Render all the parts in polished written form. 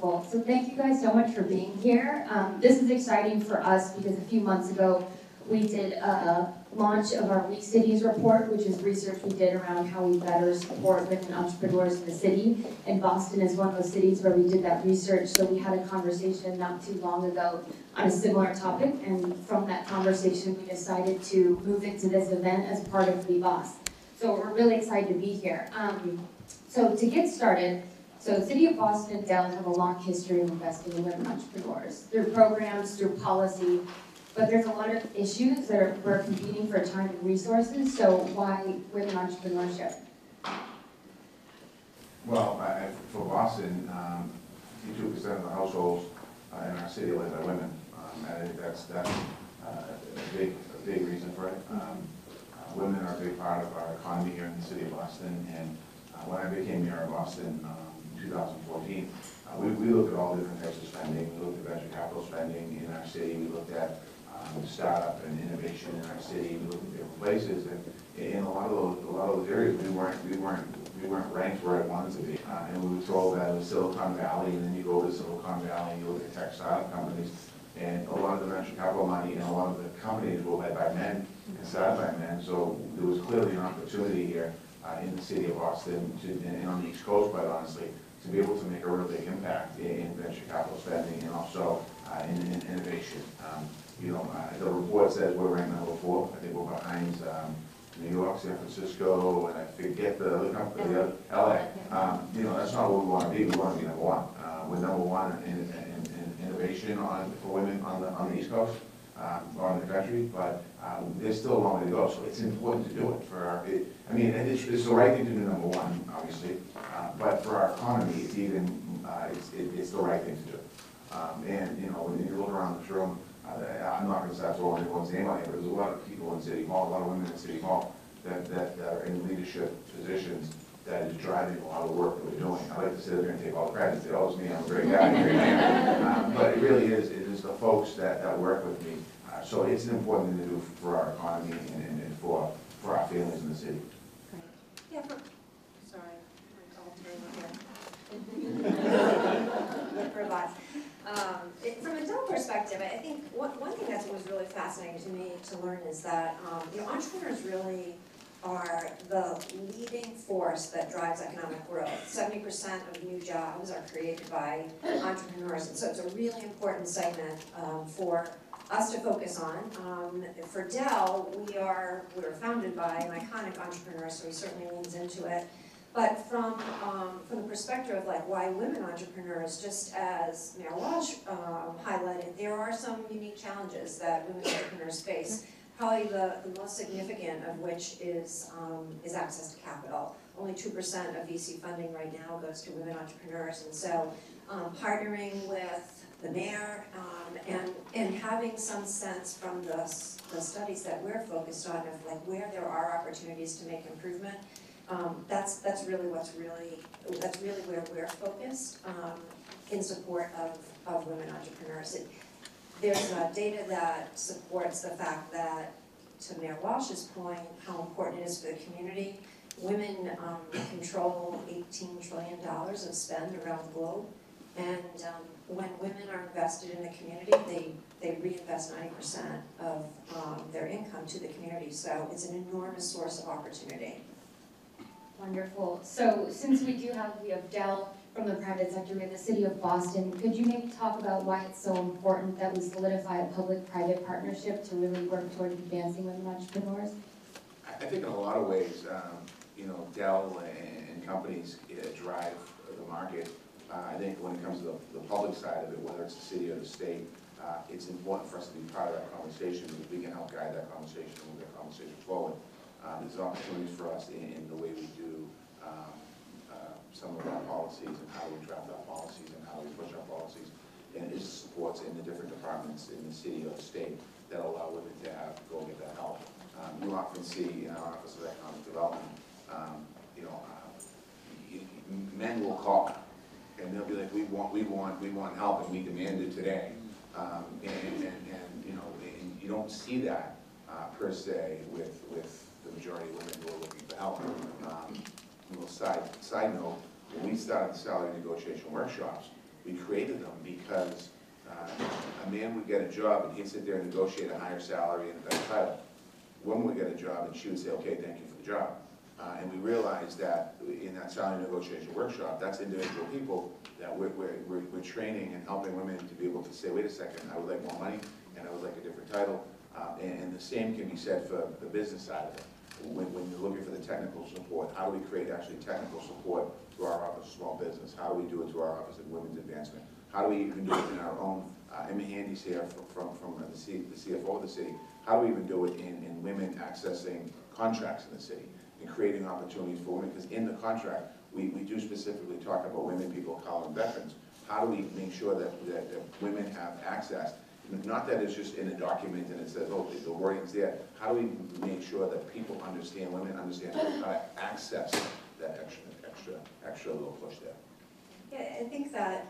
Wonderful. So thank you guys so much for being here. This is exciting for us because a few months ago we did a launch of our We Cities report, which is research we did around how we better support women entrepreneurs in the city. And Boston is one of those cities where we did that research. So we had a conversation not too long ago on a similar topic. And from that conversation, we decided to move into this event as part of BOS. So we're really excited to be here. So to get started, so the City of Boston and Dell have a long history of investing in women entrepreneurs through programs, through policy, but there's a lot of issues that we're competing for time and resources, so why women entrepreneurship? Well, for Boston, 52% of the households in our city are led by women. I think that's a big reason for it. Women are a big part of our economy here in the city of Boston, and when I became mayor of Boston in 2014, we looked at all different types of spending. We looked at venture capital spending in our city. We looked at startup and innovation in our city. We looked at different places, and in a lot of those areas, we weren't ranked where I wanted to be. And we were told that it was Silicon Valley, and then you go to Silicon Valley and you look at tech startup companies, and a lot of the venture capital money and a lot of the companies were led by men and started by men. So there was clearly an opportunity here in the city of Boston and on the East Coast, quite honestly, to be able to make a real big impact in venture capital spending and also in innovation. The report says we're ranked number 4. I think we're behind New York, San Francisco, and I forget the other company, LA. That's not what we want to be. We want to be number 1. We're number 1 in innovation for women on the East Coast or in the country, but there's still a long way to go. So it's important to do it it's the right thing to do, number 1, obviously, but for our economy, it's the right thing to do. When you look around this room, I'm not going to start throwing everyone's name out here, but there's a lot of people in City Hall, a lot of women in City Hall that are in leadership positions that is driving a lot of the work that we're doing. I like to sit there and take all the credit and say, oh, it's me, I'm a great guy, great man. But it really is, it is the folks that work with me. So it's an important thing to do for our economy and for our families in the city. Yeah, sorry, here. For lots. From a Dell perspective, I think one thing that was really fascinating to me to learn is that entrepreneurs really are the leading force that drives economic growth. 70% of new jobs are created by entrepreneurs, and so it's a really important segment for us to focus on. For Dell, we were founded by an iconic entrepreneur, so he certainly leans into it. But from the perspective of why women entrepreneurs, just as Mayor Walsh highlighted, there are some unique challenges that women entrepreneurs face. Probably the most significant of which is access to capital. Only 2% of VC funding right now goes to women entrepreneurs, and so partnering with the mayor and having some sense from the studies that we're focused on of where there are opportunities to make improvement. That's really where we're focused in support of women entrepreneurs. There's data that supports the fact that, to Mayor Walsh's point, how important it is for the community. Women control $18 trillion of spend around the globe, and when women are invested in the community, they reinvest 90% of their income to the community. So it's an enormous source of opportunity. Wonderful. So since we have Dell from the private sector in the city of Boston, could you maybe talk about why it's so important that we solidify a public-private partnership to really work toward advancing women entrepreneurs? I think in a lot of ways, Dell and companies drive the market. I think when it comes to the public side of it, whether it's the city or the state, it's important for us to be part of that conversation because we can help guide that conversation and move that conversation forward. There's opportunities for us in the way we do some of our policies and how we draft our policies and how we push our policies, and it supports in the different departments in the city or the state that allow women to go get that help. You often see in our Office of Economic Development, men will call and they'll be like, we want help and we demand it today, and you don't see that per se with the majority of women who are looking for help. Side note, when we started the salary negotiation workshops, We created them because a man would get a job and he'd sit there and negotiate a higher salary and a better title. A woman would get a job and she would say, okay, thank you for the job. And we realized that in that salary negotiation workshop, that's individual people that we're training and helping women to be able to say, wait a second, I would like more money and I would like a different title. And the same can be said for the business side of it. When you're looking for the technical support, how do we create actually technical support through our Office of Small Business? How do we do it through our Office of Women's Advancement? How do we even do it in our own, Emma Handy's here from the CFO of the city, how do we even do it in women accessing contracts in the city and creating opportunities for women? Because in the contract, we do specifically talk about women, people of color, and veterans. How do we make sure that women have access? Not that it's just in a document and it says, oh, the wording's there. How do we make sure that people understand, women understand how to access that extra little push there? Yeah, I think that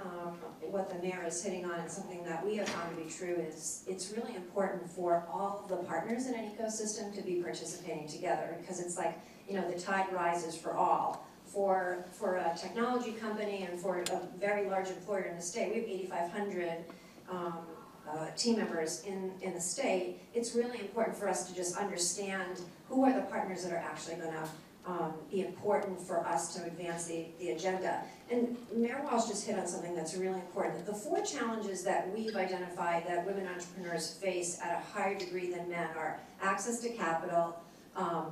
what the mayor is hitting on, and something that we have found to be true, is it's really important for all of the partners in an ecosystem to be participating together, because it's like, you know, the tide rises for all. For a technology company and for a very large employer in the state, we have 8,500 team members in the state. It's really important for us to just understand who are the partners that are actually going to be important for us to advance the agenda. And Mayor Walsh just hit on something that's really important. The 4 challenges that we've identified that women entrepreneurs face at a higher degree than men are access to capital,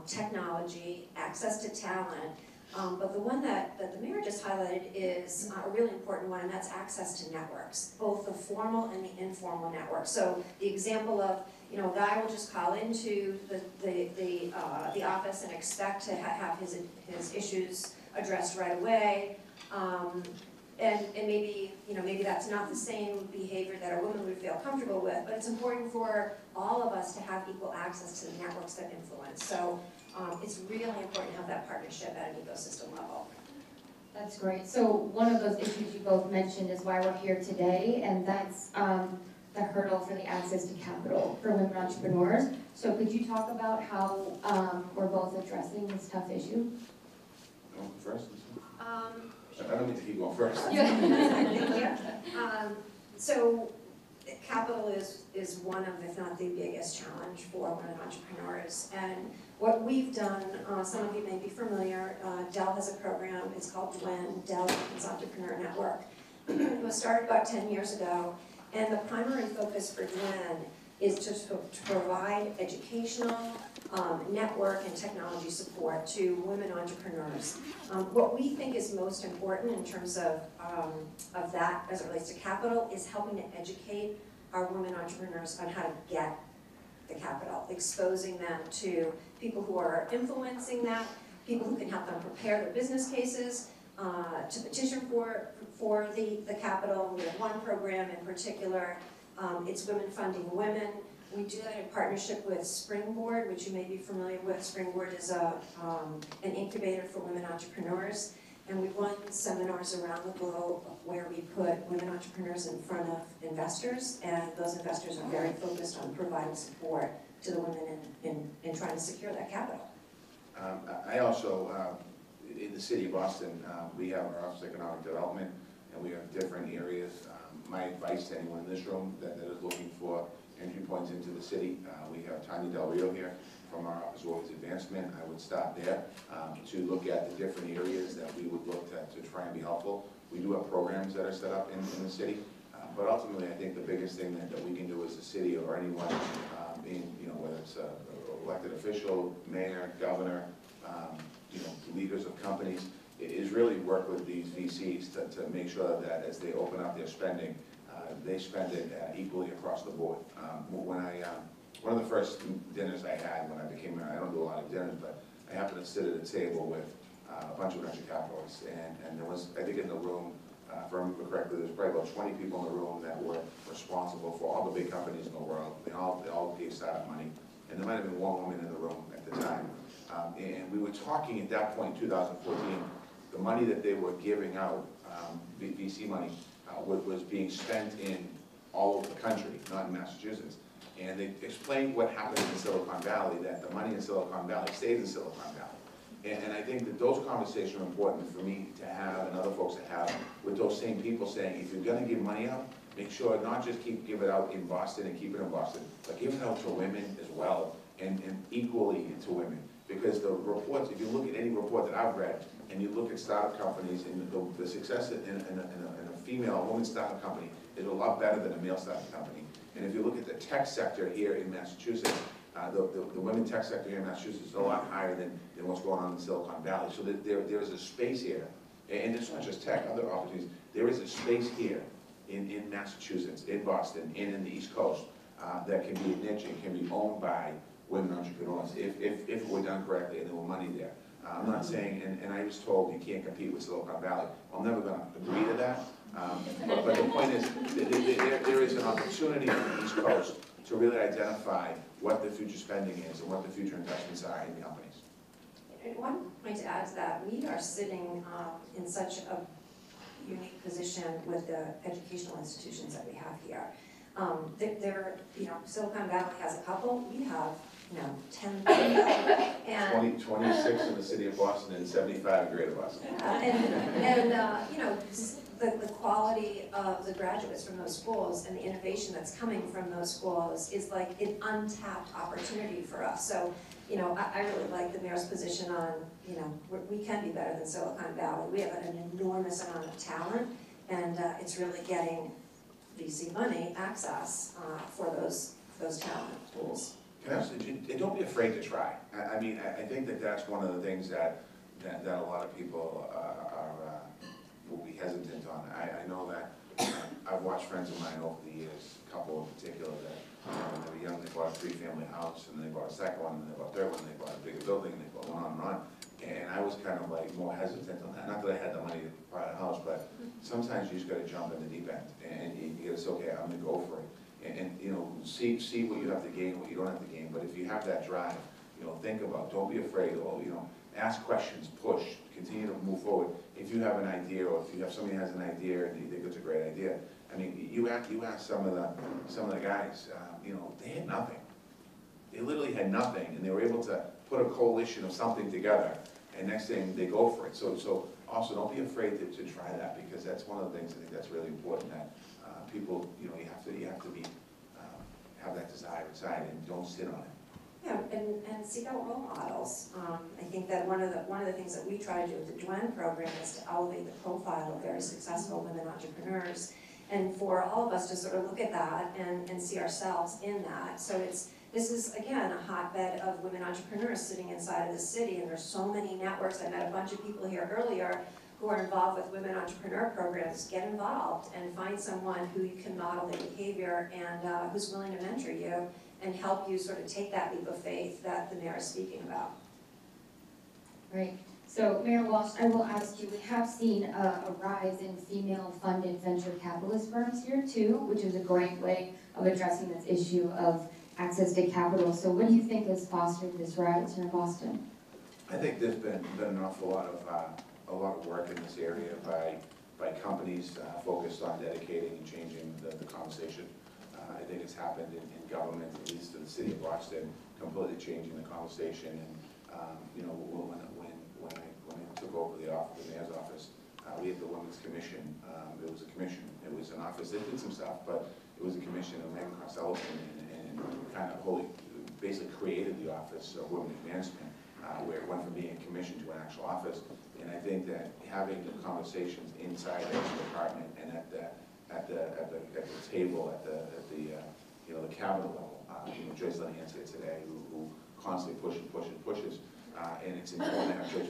technology, access to talent, but the one that the mayor just highlighted is a really important one, and that's access to networks, both the formal and the informal networks. So the example of, you know, a guy will just call into the office and expect to have his issues addressed right away, and maybe, you know, maybe that's not the same behavior that a woman would feel comfortable with, but it's important for all of us to have equal access to the networks that influence. So it's really important to have that partnership at an ecosystem level. That's great. So one of those issues you both mentioned is why we're here today, and that's the hurdle for the access to capital for women entrepreneurs. So could you talk about how we're both addressing this tough issue? Going first? I don't need to keep going first. So capital is one of, if not the biggest challenge for women entrepreneurs. And what we've done, some of you may be familiar, Dell has a program, it's called DWEN, Dell Women's Entrepreneur Network. It was started about 10 years ago, and the primary focus for DWEN is to provide educational, network and technology support to women entrepreneurs. What we think is most important in terms of that as it relates to capital is helping to educate our women entrepreneurs on how to get the capital, exposing them to people who are influencing that, people who can help them prepare their business cases, to petition for the capital. We have one program in particular, it's Women Funding Women. We do that in partnership with Springboard, which you may be familiar with. Springboard is an incubator for women entrepreneurs. And we run seminars around the globe where we put women entrepreneurs in front of investors, and those investors are very focused on providing support to the women in trying to secure that capital. I also, in the city of Boston, we have our Office of Economic Development, and we have different areas. My advice to anyone in this room that is looking for entry points into the city, we have Tanya Del Rio here from our Office of Women's Advancement. I would stop there to look at the different areas that we would look to try and be helpful. We do have programs that are set up in the city, but ultimately I think the biggest thing that we can do as a city or anyone whether it's an elected official, mayor, governor, leaders of companies, is really work with these VCs to make sure that as they open up their spending, they spend it equally across the board. One of the first dinners I had when I became mayor, I don't do a lot of dinners, but I happened to sit at a table with a bunch of venture capitalists, and there was, I think in the room, if I remember correctly, there was probably about 20 people in the room that were responsible for all the big companies in the world. They all gave startup money, and there might have been one woman in the room at the time. And we were talking at that point in 2014, the money that they were giving out, VC money, was being spent in all over the country, not in Massachusetts. And they explained what happened in Silicon Valley, that the money in Silicon Valley stayed in Silicon Valley. And I think that those conversations are important for me to have and other folks to have with those same people saying, if you're gonna give money out, make sure not just give it out in Boston and keep it in Boston, but give it out to women as well, and equally to women. Because the reports, if you look at any report that I've read, and you look at startup companies, and the success in a female, a woman startup company is a lot better than a male startup company. And if you look at the tech sector here in Massachusetts, the women tech sector here in Massachusetts is a lot higher than what's going on in Silicon Valley. So that there is a space here, and it's not just tech, other opportunities. There is a space here in Massachusetts, in Boston, and in the East Coast that can be a niche and can be owned by women entrepreneurs if it were done correctly and there were money there. I'm not saying, and I was told you can't compete with Silicon Valley. I'm never going to agree to that. But the point is, there is an opportunity on the East Coast to really identify what the future spending is and what the future investments are in the companies. And one point to add to that, we are sitting in such a unique position with the educational institutions that we have here. Silicon Valley has a couple, we have 10 and 26 in the city of Boston and 75 in Greater Boston. The quality of the graduates from those schools and the innovation that's coming from those schools is like an untapped opportunity for us. So, I really like the mayor's position on, we can be better than Silicon Valley. We have an enormous amount of talent, and it's really getting VC money access for those talent pools. And don't be afraid to try. I mean, I think that's one of the things that a lot of people will be hesitant on. I know that I've watched friends of mine over the years, a couple in particular, that when they were young, they bought a 3-family house, and they bought a second one, and they bought a third one, and they bought a bigger building, and they bought on and on. And I was kind of like more hesitant on that. Not that I had the money to buy a house, but sometimes you just got to jump in the deep end, and you got to say, okay, I'm going to go for it. And see what you have to gain, what you don't have to gain. But if you have that drive, think about, don't be afraid, or ask questions, push, continue to move forward. If you have an idea, or if you have somebody who has an idea and you think it's a great idea, I mean, you ask some of the guys, they had nothing. They literally had nothing, and they were able to put a coalition of something together, and next thing they go for it. So also don't be afraid to try that, because that's one of the things I think that's really important, that people, you have to be have that desire inside and don't sit on it. Yeah, and seek out role models. I think that one of the things that we try to do with the DWEN program is to elevate the profile of very successful women entrepreneurs, and for all of us to sort of look at that and see ourselves in that. So this is again a hotbed of women entrepreneurs sitting inside of the city, and there's so many networks. I met a bunch of people here earlier who are involved with women entrepreneur programs. Get involved and find someone who you can model their behavior and who's willing to mentor you and help you sort of take that leap of faith that the mayor is speaking about. Right. So, Mayor Walsh, I will ask you, we have seen a rise in female-funded venture capitalist firms here too, which is a great way of addressing this issue of access to capital. So what do you think has fostered this rise here in Boston? I think there's been an awful lot of work in this area by companies focused on dedicating and changing the conversation. I think it's happened in government, at least in the city of Boston, completely changing the conversation. And when I took over the mayor's office, we had the Women's Commission. It was a commission. It was an office. They did some stuff, but it was a commission of Megan Costello and kind of basically created the Office of Women Advancement, where it went from being a commission to an actual office. And I think that having the conversations inside the department and at the table, at the cabinet level, Joyce Linehan's here today, who constantly pushes, and it's important to have Joyce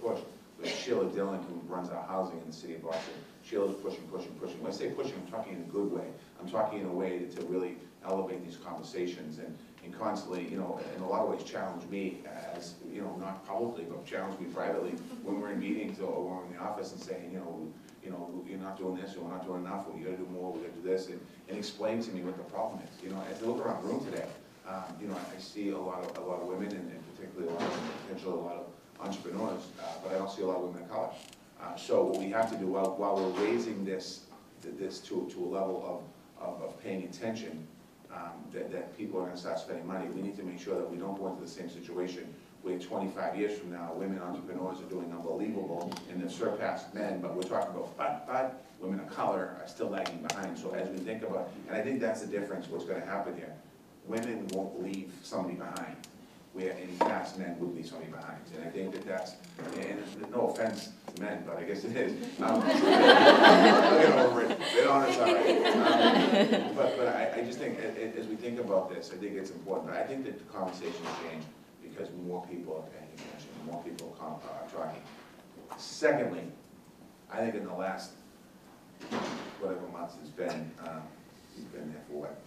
push. But Sheila Dillon, who runs our housing in the city of Boston, Sheila's pushing. When I say pushing, I'm talking in a good way. I'm talking in a way to really elevate these conversations and constantly, in a lot of ways challenge me as, not publicly, but challenge me privately when we're in meetings or when we're in the office and saying, you're not doing this, or we're not doing enough, or you gotta do more, we gotta do this, and explain to me what the problem is. As I look around the room today, I see a lot of women, and particularly potentially a lot of entrepreneurs, but I don't see a lot of women of color. So what we have to do while we're raising this to a level of paying attention, that people are gonna start spending money. We need to make sure that we don't go into the same situation where 25 years from now, women entrepreneurs are doing unbelievable and they've surpassed men, but we're talking about but women of color are still lagging behind. So as we think about, and I think that's the difference, what's gonna happen here. Women won't leave somebody behind, where in the past men would leave somebody behind. And I think that's, and no offense to men, but I guess it is. I'll get over it. They don't, it's all right. But I just think, as we think about this, I think it's important. But I think that the conversation changed because more people are paying attention, more people are talking. Secondly, I think in the last, whatever months it's been, he's been there for what,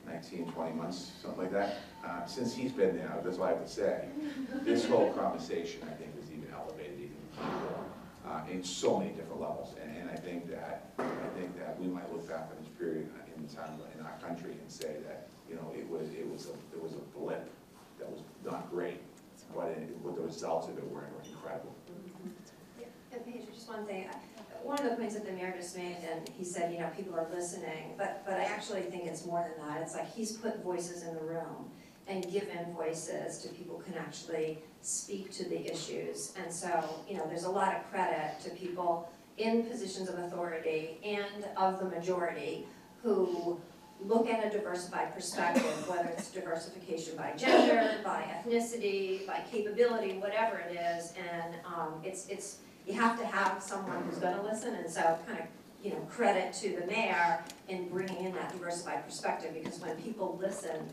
19, 20 months, something like that. Since he's been there, that's all I have to say, this whole conversation, I think, is even elevated even more in so many different levels. And I think that we might look back on this period in time in our country and say that, you know, it was a blip that was not great, but the results of it were incredible. Yeah, and Paige, just one thing. One of the points that the mayor just made, and he said, you know, people are listening, but I actually think it's more than that. It's like he's put voices in the room and given voices to people who can actually speak to the issues. And so, you know, there's a lot of credit to people in positions of authority and of the majority who look at a diversified perspective, whether it's diversification by gender, by ethnicity, by capability, whatever it is, and you have to have someone who's going to listen, and so kind of, you know, credit to the mayor in bringing in that diversified perspective, because when people listen,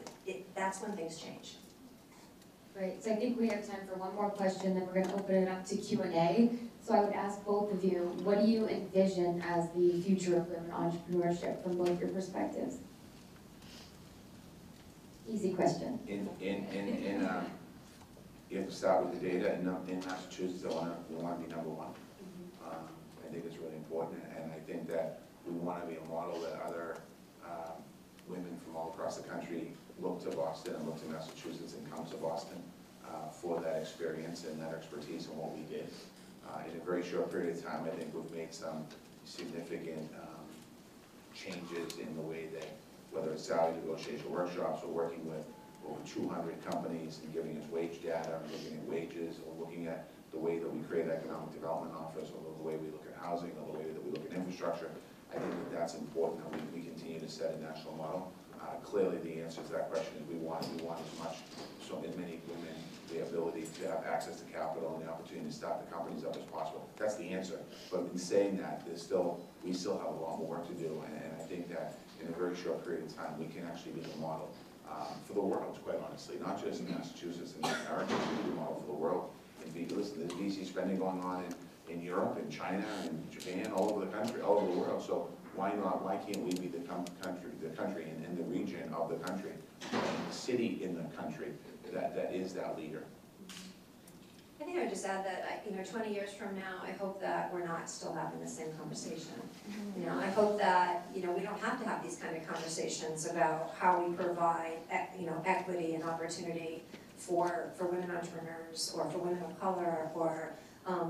that's when things change. Great, so I think we have time for one more question, then we're going to open it up to Q&A. So I would ask both of you, what do you envision as the future of women entrepreneurship from both your perspectives? Easy question. You have to start with the data. In Massachusetts, we want to be number one. I think it's really important, and I think that we want to be a model that other women from all across the country look to Boston and look to Massachusetts and come to Boston for that experience and that expertise in what we did. In a very short period of time, I think we've made some significant changes in the way that, whether it's salary negotiation workshops or working with over 200 companies and giving us wage data, and looking at wages, or looking at the way that we create economic development office, or the way we look at housing, or the way that we look at infrastructure. I think that that's important, that we continue to set a national model. Clearly, the answer to that question is we want as many women the ability to have access to capital and the opportunity to start the companies up as possible. That's the answer. But in saying that, we still have a lot more work to do, and I think that in a very short period of time, we can actually be the model for the world, quite honestly, not just in Massachusetts and America, we can be the model for the world. And listen, there's VC spending going on in Europe, in China, and Japan, all over the country, all over the world. So why not? Why can't we be the country and the region of the country, and the city in the country that is that leader? I think I would just add that, you know, 20 years from now, I hope that we're not still having the same conversation. You know, I hope that, you know, we don't have to have these kind of conversations about how we provide, you know, equity and opportunity for women entrepreneurs, or for women of color, or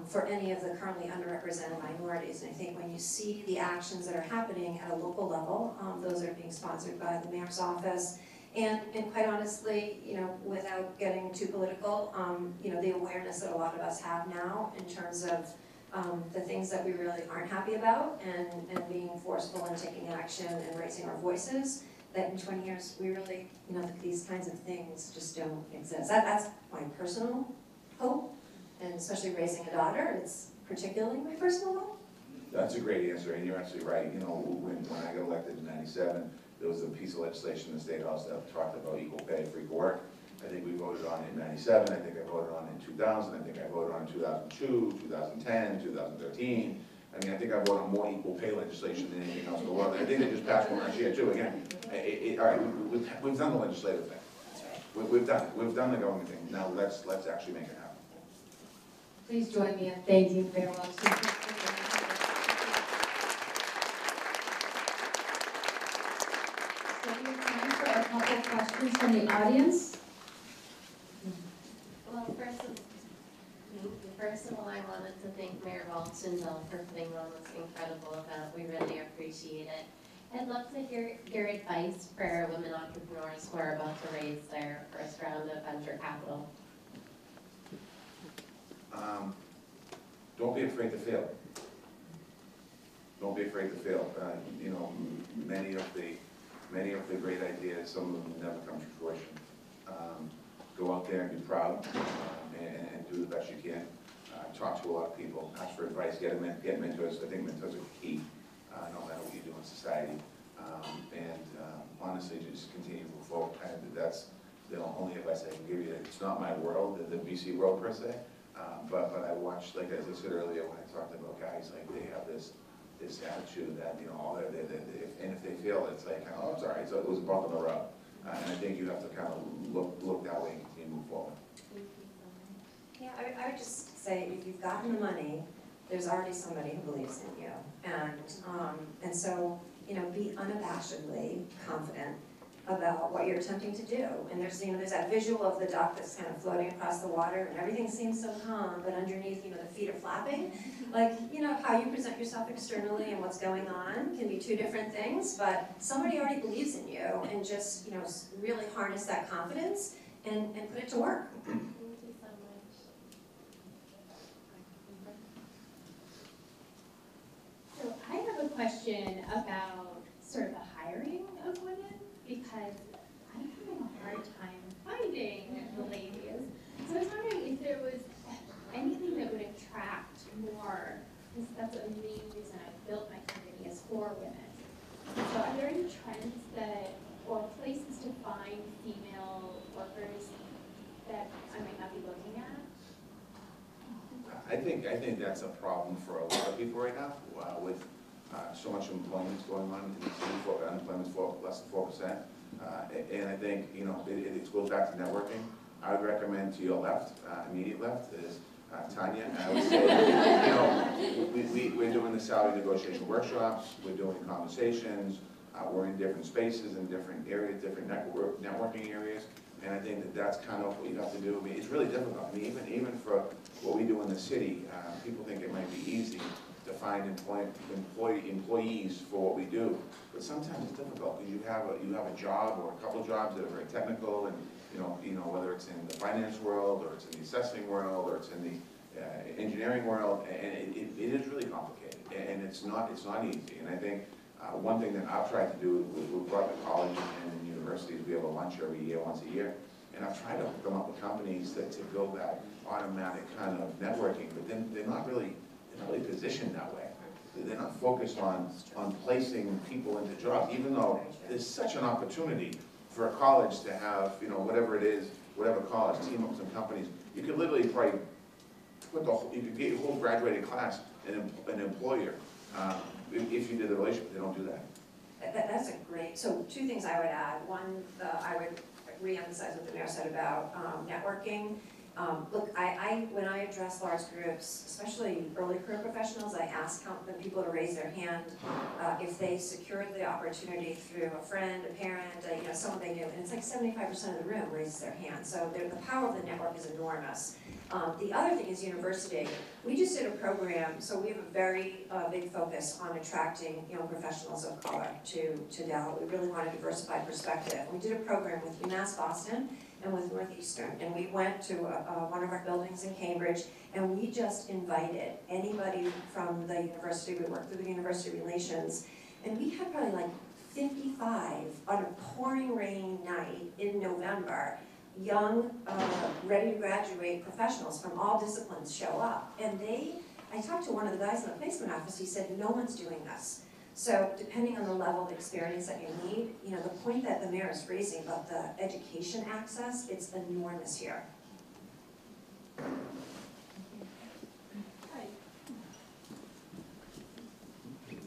for any of the currently underrepresented minorities. And I think when you see the actions that are happening at a local level, those are being sponsored by the mayor's office, and quite honestly, you know, without getting too political, you know, the awareness that a lot of us have now in terms of the things that we really aren't happy about, and being forceful and taking action and raising our voices, that in 20 years we really, you know, these kinds of things just don't exist. That's my personal hope, and especially raising a daughter, it's particularly my personal hope. That's a great answer, and you're absolutely right. You know, when I got elected in '97, there was a piece of legislation in the State House that talked about equal pay for equal work. I think we voted on it in '97, I think I voted on it in 2000, I think I voted on it in 2002, 2010, 2013. I mean, I think I voted on more equal pay legislation than anything else in the world. And I think they just passed one last year too. Again, all right, we've done the legislative thing. That's right. We've done it. We've done the government thing. Now let's actually make it happen. Please join me in thanking Mayor Walsh. So we have time for a couple questions from the audience. Well, first of all, I wanted to thank Mayor Walsh and Dell for putting on this incredible event. We really appreciate it. I'd love to hear your advice for women entrepreneurs who are about to raise their first round of venture capital. Don't be afraid to fail. Don't be afraid to fail. You know, many of the great ideas, some of them never come to fruition. Go out there and be proud, and do the best you can. Talk to a lot of people, ask for advice, get mentors. I think mentors are key, no matter what you do in society. Honestly, just continue to move forward. That's the only advice I can give you. It's not my world, the VC world per se, but I watched, like as I said earlier, when I talked about guys, like they have this attitude that, you know, if they fail, it's like, oh, it's all right, so it was a bump in the road. And I think you have to kind of look that way and continue to move forward. Yeah, I would just say, if you've gotten the money, there's already somebody who believes in you. And so, you know, be unabashedly confident about what you're attempting to do. And there's that visual of the duck that's kind of floating across the water, and everything seems so calm, but underneath, the feet are flapping. Like, how you present yourself externally and what's going on can be two different things, but somebody already believes in you, and just, really harness that confidence and put it to work. Thank you so much. So I have a question about sort of the hiring of women, because I'm having a hard time finding the ladies. So I was wondering if there was anything that would attract more, because that's a main reason I built my company, is for women. So are there any trends or places to find female workers that I might not be looking at? I think that's a problem for a lot of people right now, with so much employment going on in the city. Unemployment's less than 4%, and I think it goes back to networking. I would recommend to your left, immediate left, is Tanya. And I would say, we're doing the salary negotiation workshops. We're doing conversations. We're in different spaces, in different areas, different networking areas. And I think that's kind of what you have to do. I mean, it's really difficult. I mean, even for what we do in the city, people think it might be easy to find employees for what we do, but sometimes it's difficult because you have a job or a couple of jobs that are very technical, and whether it's in the finance world or it's in the assessing world or it's in the engineering world, and it is really complicated, and it's not easy. And I think one thing that I've tried to do with private colleges and universities, we have a lunch every year, once a year, and I've tried to come up with companies to build that automatic kind of networking, but then they're not really positioned that way. They're not focused on placing people into jobs, even though there's such an opportunity for a college to have, whatever it is, whatever college, team up some companies. You could literally probably you could get your whole graduating class an employer if you did the relationship. They don't do that. That's a great, so two things I would add. One, I would re-emphasize what the mayor said about networking. Look, when I address large groups, especially early career professionals, I ask the people to raise their hand if they secured the opportunity through a friend, a parent, someone they knew, and it's like 75% of the room raises their hand. So the power of the network is enormous. The other thing is university. We just did a program, so we have a very big focus on attracting young professionals of color to Dell. We really want a diversified perspective. We did a program with UMass Boston and with Northeastern, and we went to one of our buildings in Cambridge, and we just invited anybody from the university. We worked through the university relations, and we had probably like 55 on a pouring rain night in November. Young, ready to graduate professionals from all disciplines show up, and I talked to one of the guys in the placement office. He said, no one's doing this. So depending on the level of experience that you need, the point that the mayor is raising about the education access, it's enormous here. Hi.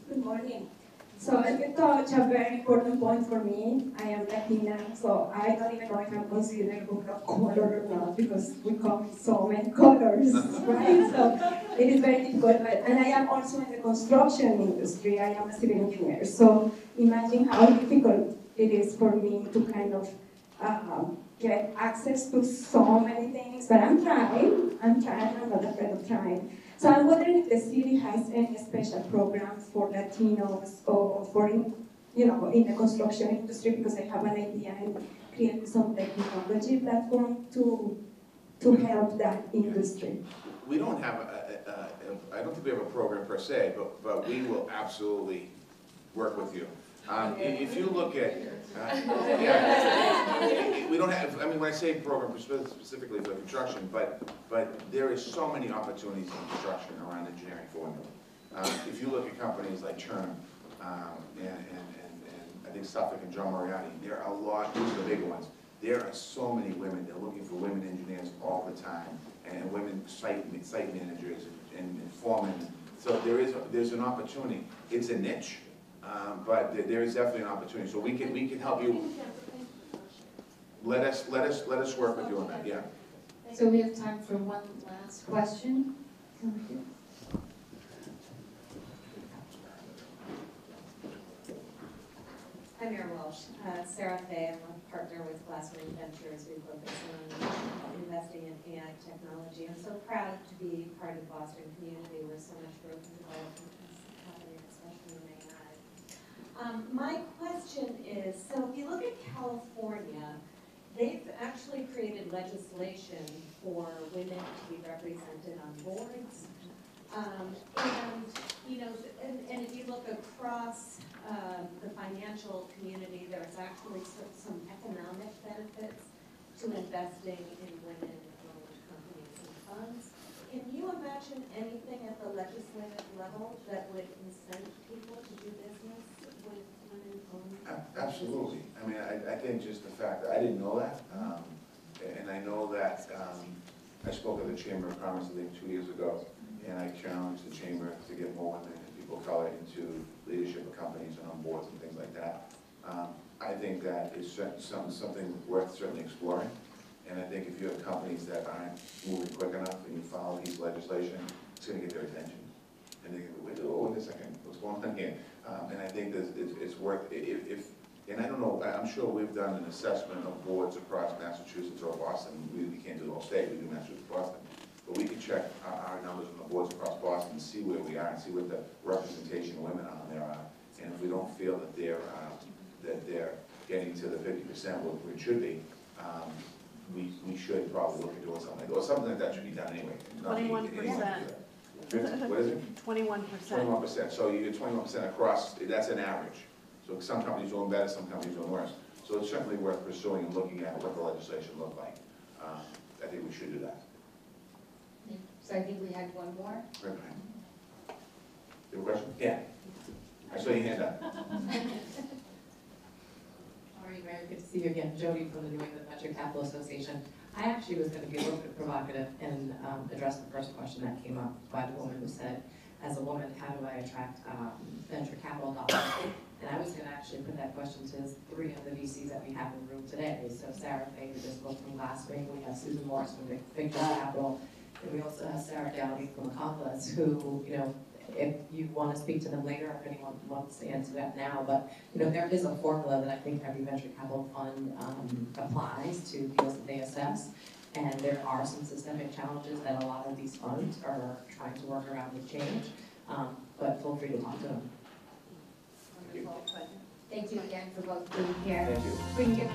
Good morning. So you touched a very important point for me. I am Latina, so I don't even know if I'm considered of color or not, because we come in so many colors, right? So it is very difficult. And I am also in the construction industry. I am a civil engineer. So imagine how difficult it is for me to kind of get access to so many things. But I'm trying. I'm not afraid of trying. So I'm wondering if the city has any special programs for Latinos or for in the construction industry because I have an idea and create some technology platform to help that industry. We don't have I don't think we have a program per se, but we will absolutely work with you. If you look at, we don't have, I mean, when I say program specifically for construction, but there is so many opportunities in construction around engineering for women. If you look at companies like Churn, and I think Suffolk and John Moriarty, there are a lot, these are the big ones. There are so many women, they're looking for women engineers all the time, and women site managers and foremen. So there's an opportunity. It's a niche, but there is definitely an opportunity. So we can help you. Let us work with you on that. Yeah. So we have time for one last question. Come here. I'm Mayor Walsh. Sarah Fay, I'm a partner with Glasswing Ventures. We focus on investing in AI technology. I'm so proud to be part of the Boston community where so much growth and development is happening, especially in AI. My question is, so if you look at California, they've actually created legislation for women to be represented on boards. And if you look across the financial community, there's actually some economic benefits to investing in women-owned companies and funds. Can you imagine anything at the legislative level that would incent people to do business with women-owned? Absolutely. I mean, I think just the fact that I didn't know that, and I know that I spoke at the Chamber of Commerce, I think 2 years ago, and I challenged the Chamber to get more women and people of color into leadership of companies and on boards and things like that. I think that is something worth certainly exploring. And I think if you have companies that aren't moving quick enough and you follow these legislation, it's going to get their attention. And they go, wait a second, what's going on here? And I think that it's worth, and I don't know, I'm sure we've done an assessment of boards across Massachusetts or Boston. We can't do the whole state, we do Massachusetts, Boston. But we can check our numbers on the boards across Boston and see where we are and see what the representation of women on there are. And if we don't feel that they're getting to the 50% where it should be, we should probably look at doing something like that. Or something like that should be done anyway. 21%. What is it? 21%. 21%. So you get 21% across, that's an average. So some companies doing better, some companies doing worse. So it's certainly worth pursuing and looking at what the legislation looked like. I think we should do that. So I think we had one more. Right behind. You have a question? Yeah. I saw your hand up. All right, Mayor, good to see you again. Jody from the New England Venture Capital Association. I actually was going to be a little bit provocative and address the first question that came up by the woman who said, as a woman, how do I attract venture capital dollars? And I was going to actually put that question to 3 of the VCs that we have in the room today. So Sarah Fay, who just spoke from Glasswing, we have Susan Morris from Big Capital, and we also have Sarah Downey from Accomplice, who, if you want to speak to them later, if anyone wants to answer that now, but there is a formula that I think every venture capital fund applies to deals that they assess, and there are some systemic challenges that a lot of these funds are trying to work around with change, but feel free to talk to them. Thank you again for both being here. Thank you. We can give